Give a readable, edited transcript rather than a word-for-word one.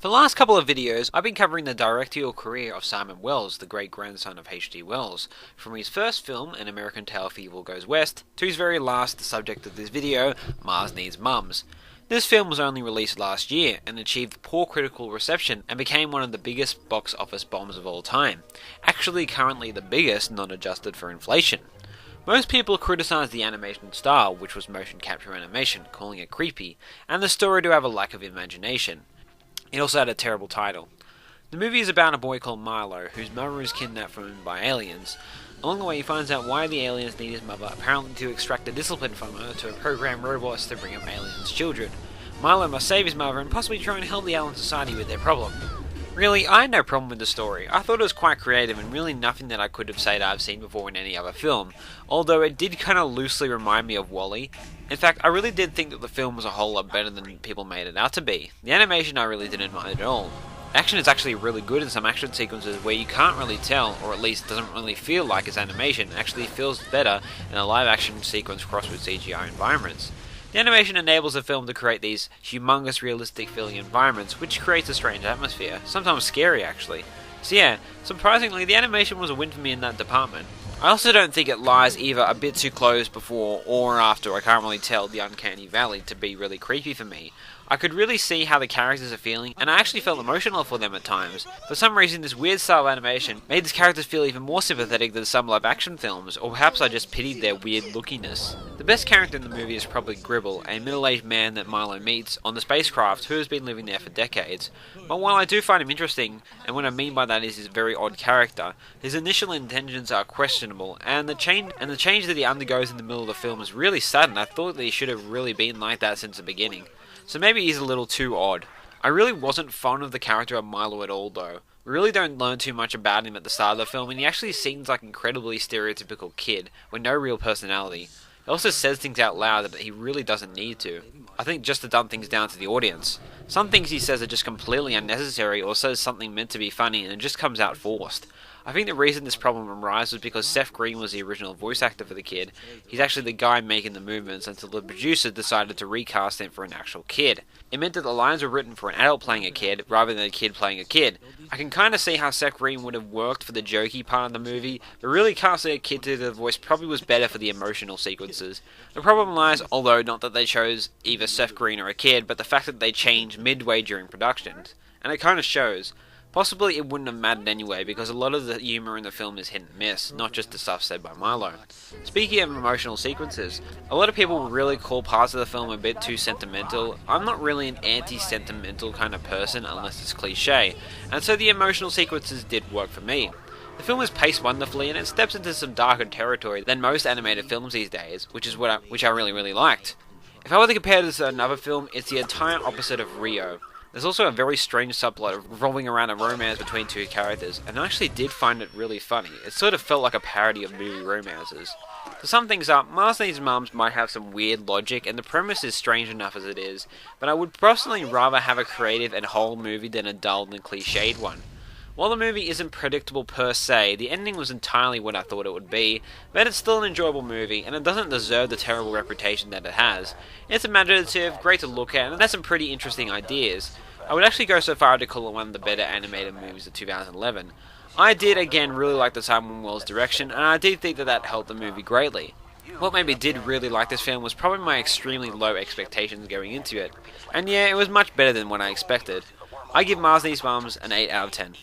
For the last couple of videos, I've been covering the directorial career of Simon Wells, the great-grandson of H.G. Wells, from his first film, An American Tale of Evil Goes West, to his very last, the subject of this video, Mars Needs Mums. This film was only released last year, and achieved poor critical reception, and became one of the biggest box office bombs of all time. Actually currently the biggest, not adjusted for inflation. Most people criticise the animation style, which was motion capture animation, calling it creepy, and the story to have a lack of imagination. It also had a terrible title. The movie is about a boy called Milo, whose mother is kidnapped from him by aliens. Along the way he finds out why the aliens need his mother, apparently to extract the discipline from her to program robots to bring up aliens' children. Milo must save his mother and possibly try and help the alien society with their problem. Really, I had no problem with the story. I thought it was quite creative and really nothing that I could have said I've seen before in any other film, although it did kind of loosely remind me of WALL-E. In fact, I really did think that the film was a whole lot better than people made it out to be. The animation I really didn't mind at all. The action is actually really good in some action sequences where you can't really tell, or at least doesn't really feel like it's animation. It actually feels better in a live action sequence crossed with CGI environments. The animation enables the film to create these humongous realistic feeling environments, which creates a strange atmosphere, sometimes scary actually. So yeah, surprisingly the animation was a win for me in that department. I also don't think it lies either a bit too close before or after, I can't really tell, the uncanny valley to be really creepy for me. I could really see how the characters are feeling, and I actually felt emotional for them at times. For some reason, this weird style of animation made these characters feel even more sympathetic than some live action films, or perhaps I just pitied their weird lookiness. The best character in the movie is probably Gribble, a middle-aged man that Milo meets on the spacecraft who has been living there for decades. But while I do find him interesting, and what I mean by that is his very odd character, his initial intentions are questionable, and the change that he undergoes in the middle of the film is really sudden. I thought that he should have really been like that since the beginning. So maybe he's a little too odd. I really wasn't fond of the character of Milo at all though. We really don't learn too much about him at the start of the film, and he actually seems like an incredibly stereotypical kid, with no real personality. He also says things out loud that he really doesn't need to. I think just to dumb things down to the audience. Some things he says are just completely unnecessary, or says something meant to be funny and it just comes out forced. I think the reason this problem arises was because Seth Green was the original voice actor for the kid. He's actually the guy making the movements until the producer decided to recast him for an actual kid. It meant that the lines were written for an adult playing a kid rather than a kid playing a kid. I can kind of see how Seth Green would have worked for the jokey part of the movie, but really casting a kid to do the voice probably was better for the emotional sequences. The problem lies, although not that they chose either Seth Green or a kid, but the fact that they changed midway during production. And it kind of shows. Possibly it wouldn't have mattered anyway, because a lot of the humour in the film is hit and miss, not just the stuff said by Milo. Speaking of emotional sequences, a lot of people really call parts of the film a bit too sentimental. I'm not really an anti-sentimental kind of person unless it's cliche, and so the emotional sequences did work for me. The film is paced wonderfully, and it steps into some darker territory than most animated films these days, which I really liked. If I were to compare this to another film, it's the entire opposite of Rio. There's also a very strange subplot revolving around a romance between two characters, and I actually did find it really funny. It sort of felt like a parody of movie romances. To sum things up, Mars Needs Mums might have some weird logic, and the premise is strange enough as it is, but I would personally rather have a creative and whole movie than a dull and cliched one. While the movie isn't predictable per se, the ending was entirely what I thought it would be, but it's still an enjoyable movie, and it doesn't deserve the terrible reputation that it has. It's imaginative, great to look at, and it has some pretty interesting ideas. I would actually go so far to call it one of the better animated movies of 2011. I did again really like the Simon Wells direction, and I did think that helped the movie greatly. What made me did really like this film was probably my extremely low expectations going into it, and yeah, it was much better than what I expected. I give Mars Needs Mums an 8 out of 10.